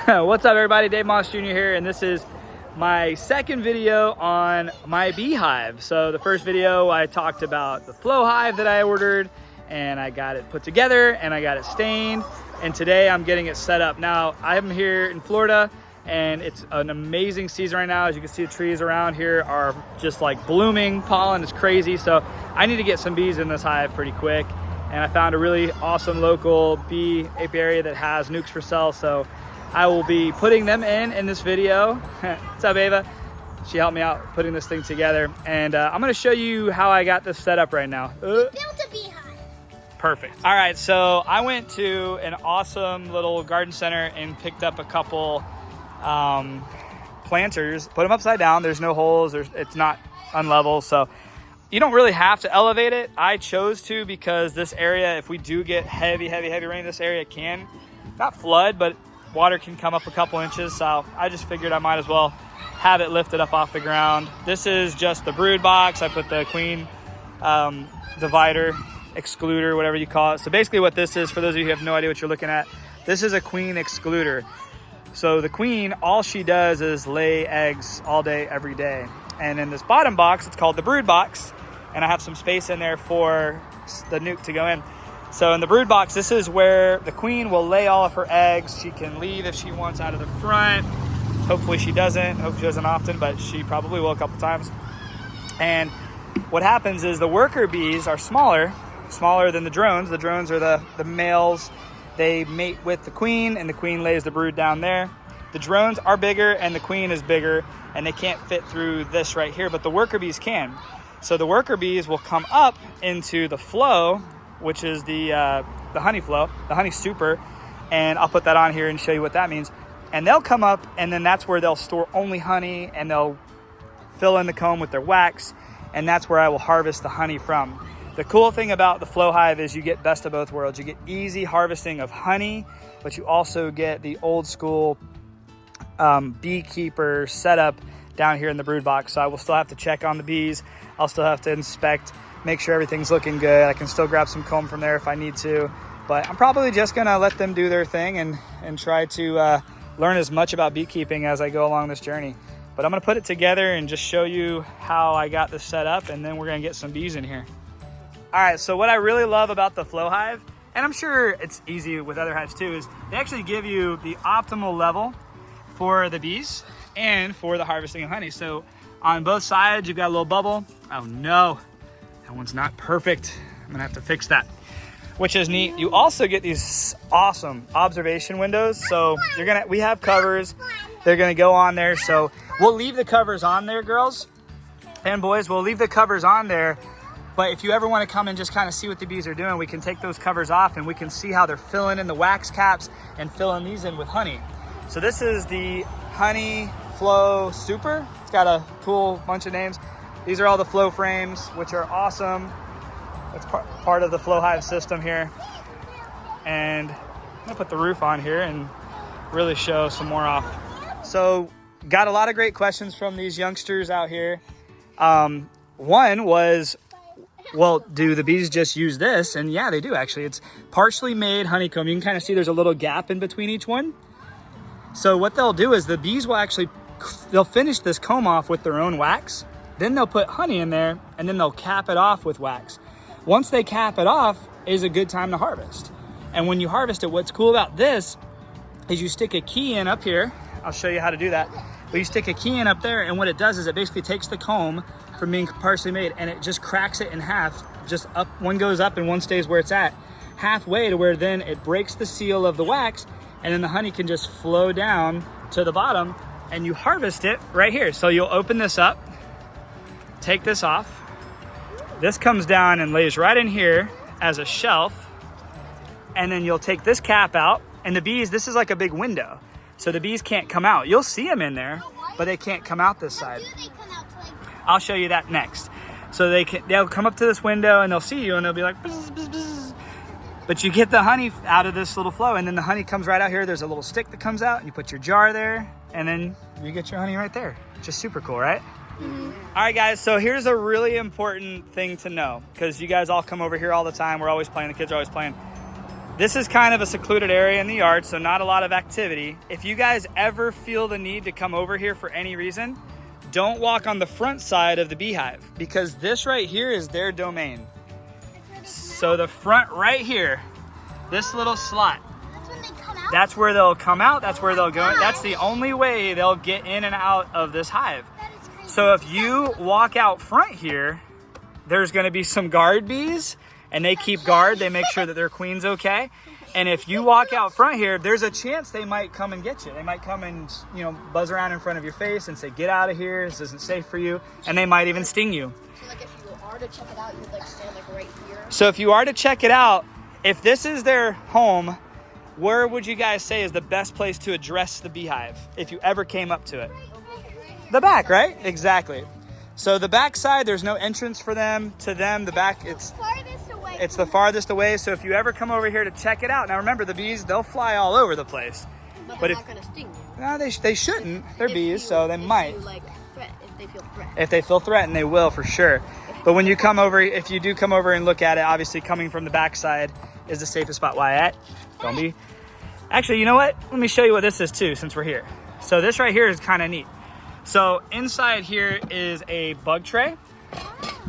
What's up everybody, Dave Mausjr here, and this is my second video on my beehive. So the first video I talked about the Flow Hive that I ordered, and I got it put together and I got it stained, and today I'm getting it set up. Now I'm here in Florida and it's an amazing season right now. As you can see, the trees around here are just like blooming, pollen is crazy. So I need to get some bees in this hive pretty quick, and I found a really awesome local bee apiary that has nukes for sale. So I will be putting them in this video. What's up, Ava? She helped me out putting this thing together, and I'm gonna show you how I got this set up right now. Built a beehive. Perfect. All right, so I went to an awesome little garden center and picked up a couple planters, put them upside down. There's no holes, it's not unlevel, so you don't really have to elevate it. I chose to because this area, if we do get heavy rain, this area can not flood, but water can come up a couple inches. So I just figured I might as well have it lifted up off the ground. This is just the brood box. I put the queen divider, excluder, whatever you call it. So basically what this is, for those of you who have no idea what you're looking at, this is a queen excluder. So the queen, all she does is lay eggs all day, every day. And in this bottom box, it's called the brood box, and I have some space in there for the nuke to go in. So in the brood box, this is where the queen will lay all of her eggs. She can leave if she wants out of the front. Hopefully she doesn't. Hope she doesn't often, but she probably will a couple times. And what happens is the worker bees are smaller than the drones. The drones are the males. They mate with the queen, and the queen lays the brood down there. The drones are bigger and the queen is bigger, and they can't fit through this right here, but the worker bees can. So the worker bees will come up into the flow, which is the honey flow, the honey super, and I'll put that on here and show you what that means. And they'll come up, and then that's where they'll store only honey, and they'll fill in the comb with their wax, and that's where I will harvest the honey from. The cool thing about the Flow Hive is you get best of both worlds. You get easy harvesting of honey, but you also get the old school beekeeper setup down here in the brood box. So I will still have to check on the bees. I'll still have to inspect, make sure everything's looking good. I can still grab some comb from there if I need to, but I'm probably just gonna let them do their thing and try to learn as much about beekeeping as I go along this journey. But I'm gonna put it together and just show you how I got this set up, and then we're gonna get some bees in here. All right, so what I really love about the Flow Hive, and I'm sure it's easy with other hives too, is they actually give you the optimal level for the bees and for the harvesting of honey. So on both sides, you've got a little bubble. Oh no, that one's not perfect. I'm gonna have to fix that, which is neat. You also get these awesome observation windows. So we have covers, they're gonna go on there. So we'll leave the covers on there, girls and boys, we'll leave the covers on there. But if you ever wanna come and just kind of see what the bees are doing, we can take those covers off and we can see how they're filling in the wax caps and filling these in with honey. So this is the Honey Flow Super. It's got a cool bunch of names. These are all the flow frames, which are awesome. It's part of the Flow Hive system here. And I'm gonna put the roof on here and really show some more off. So got a lot of great questions from these youngsters out here. One was, well, do the bees just use this? And yeah, they do actually. It's partially made honeycomb. You can kind of see there's a little gap in between each one. So what they'll do is the bees will they'll finish this comb off with their own wax. Then they'll put honey in there, and then they'll cap it off with wax. Once they cap it off is a good time to harvest. And when you harvest it, what's cool about this is you stick a key in up here. I'll show you how to do that. But you stick a key in up there, and what it does is it basically takes the comb from being partially made, and it just cracks it in half. Just up, one goes up and one stays where it's at, halfway, to where then it breaks the seal of the wax, and then the honey can just flow down to the bottom, and you harvest it right here. So you'll open this up, take this off. This comes down and lays right in here as a shelf, and then you'll take this cap out, and the bees, this is like a big window, so the bees can't come out. You'll see them in there, but they can't come out this side. I'll show you that next. So they'll come up to this window and they'll see you and they'll be like, bzz, bzz, bzz. But you get the honey out of this little flow, and then the honey comes right out here. There's a little stick that comes out, and you put your jar there, and then you get your honey right there. Just super cool, right? Mm-hmm. All right, guys, so here's a really important thing to know, because you guys all come over here all the time. We're always playing, the kids are always playing. This is kind of a secluded area in the yard, so not a lot of activity. If you guys ever feel the need to come over here for any reason, don't walk on the front side of the beehive, because this right here is their domain. So the front right here, this little slot, that's where they'll come out, that's where they'll go. That's the only way they'll get in and out of this hive. So if you walk out front here, there's gonna be some guard bees, and they keep guard, they make sure that their queen's okay. And if you walk out front here, there's a chance they might come and get you. They might come and, you know, buzz around in front of your face and say, get out of here, this isn't safe for you. And they might even sting you. So like if you are to check it out, you would like stand like right here? So if you are to check it out, if this is their home, where would you guys say is the best place to address the beehive if you ever came up to it? The back, right? Exactly. So the back side, there's no entrance for them. To them, the back, it's the farthest away. So if you ever come over here to check it out, now remember the bees, they'll fly all over the place. But they're not gonna sting you. No, they shouldn't. They're bees, so they might. If they feel threatened. If they feel threatened, they will for sure. But when you come over, if you do come over and look at it, obviously coming from the back side is the safest spot. Wyatt, don't be. Actually, you know what? Let me show you what this is too, since we're here. So this right here is kind of neat. So inside here is a bug tray.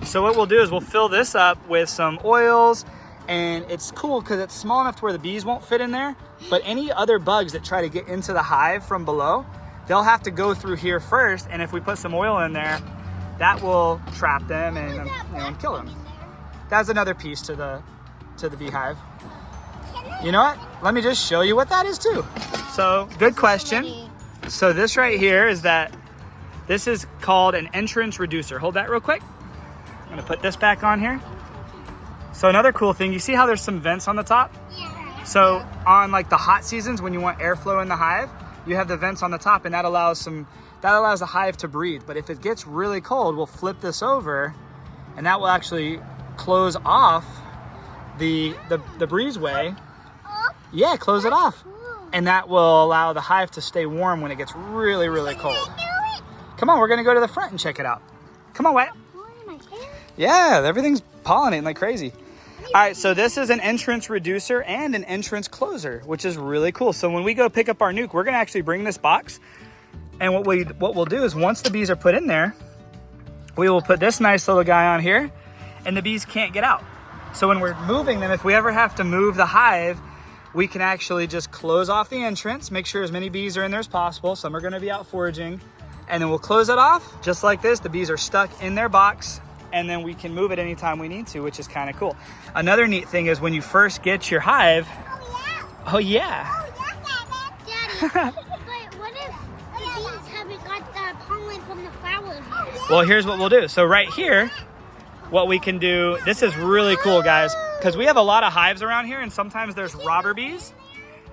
So what we'll do is we'll fill this up with some oils, and it's cool because it's small enough to where the bees won't fit in there, but any other bugs that try to get into the hive from below, they'll have to go through here first, and if we put some oil in there, that will trap them and, you know, and kill them. That's another piece to the beehive. You know what? Let me just show you what that is too. So good question. So this right here is this is called an entrance reducer. Hold that real quick. I'm gonna put this back on here. So another cool thing, you see how there's some vents on the top? Yeah. So on like the hot seasons, when you want airflow in the hive, you have the vents on the top, and that allows the hive to breathe. But if it gets really cold, we'll flip this over, and that will actually close off the breezeway. Yeah, close it off. And that will allow the hive to stay warm when it gets really, really cold. Come on, we're gonna go to the front and check it out. Come on, Wyatt. Yeah, everything's pollinating like crazy. All right, so this is an entrance reducer and an entrance closer, which is really cool. So when we go pick up our nuke, we're gonna actually bring this box. And what we'll do is once the bees are put in there, we will put this nice little guy on here, and the bees can't get out. So when we're moving them, if we ever have to move the hive, we can actually just close off the entrance, make sure as many bees are in there as possible. Some are gonna be out foraging. And then we'll close it off just like this. The bees are stuck in their box, and then we can move it anytime we need to, which is kind of cool. Another neat thing is when you first get your hive. Oh yeah. Daddy, but what if the bees haven't got the pollen from the flowers? Well, here's what we'll do. So right here, what we can do, this is really cool, guys, because we have a lot of hives around here, and sometimes there's robber bees.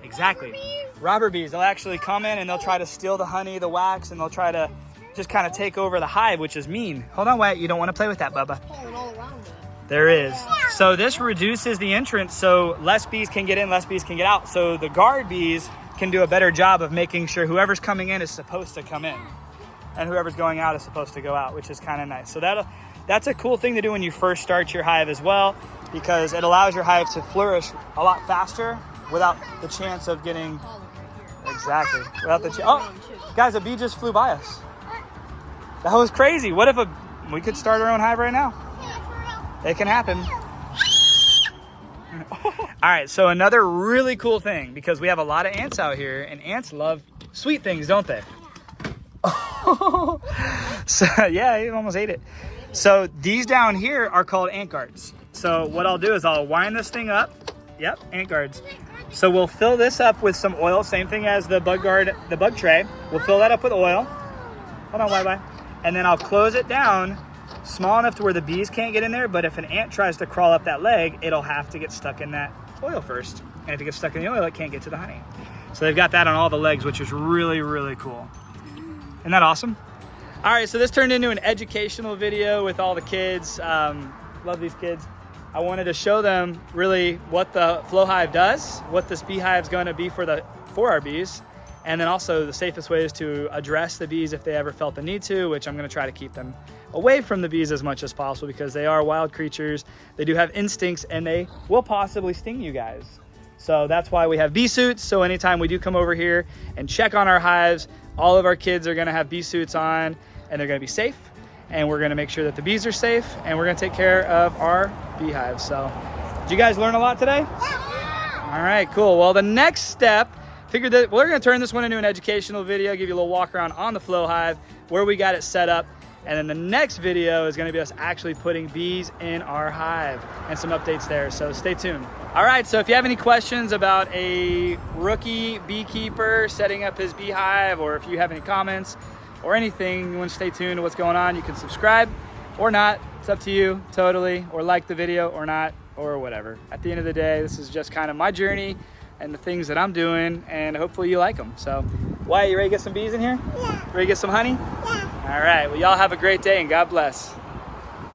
Exactly. Robber bees, they'll actually come in and they'll try to steal the honey, the wax, and they'll try to just kind of take over the hive, which is mean. Hold on, Wyatt, you don't want to play with that, Bubba. There is. So this reduces the entrance, so less bees can get in, less bees can get out. So the guard bees can do a better job of making sure whoever's coming in is supposed to come in, and whoever's going out is supposed to go out, which is kind of nice. So that's a cool thing to do when you first start your hive as well, because it allows your hive to flourish a lot faster without the chance of getting, exactly, without the oh, guys, a bee just flew by us. That was crazy. What if we could start our own hive right now? It can happen. All right, so another really cool thing, because we have a lot of ants out here, and ants love sweet things, don't they? So yeah, he almost ate it. So these down here are called ant guards. So what I'll do is I'll wind this thing up. Yep, ant guards. So we'll fill this up with some oil, same thing as the bug guard, the bug tray. We'll fill that up with oil. Hold on, bye-bye. And then I'll close it down small enough to where the bees can't get in there, but if an ant tries to crawl up that leg, it'll have to get stuck in that oil first. And if it gets stuck in the oil, it can't get to the honey. So they've got that on all the legs, which is really, really cool. Isn't that awesome? All right, so this turned into an educational video with all the kids. Love these kids. I wanted to show them really what the Flow Hive does, what this beehive is going to be for our bees, and then also the safest ways to address the bees if they ever felt the need to, which I'm going to try to keep them away from the bees as much as possible, because they are wild creatures. They do have instincts, and they will possibly sting you guys. So that's why we have bee suits. So anytime we do come over here and check on our hives, all of our kids are gonna have bee suits on and they're gonna be safe. And we're gonna make sure that the bees are safe and we're gonna take care of our beehives. So did you guys learn a lot today? Yeah. All right, cool. Well, the next step, figured that we're gonna turn this one into an educational video, give you a little walk around on the Flow Hive, where we got it set up. And then the next video is gonna be us actually putting bees in our hive and some updates there, so stay tuned. All right, so if you have any questions about a rookie beekeeper setting up his beehive, or if you have any comments or anything, you wanna stay tuned to what's going on, you can subscribe or not. It's up to you, totally, or like the video or not, or whatever. At the end of the day, this is just kind of my journey and the things that I'm doing, and hopefully you like them. So, Wyatt, you ready to get some bees in here? Yeah. Ready to get some honey? Yeah. All right, well, y'all have a great day and God bless.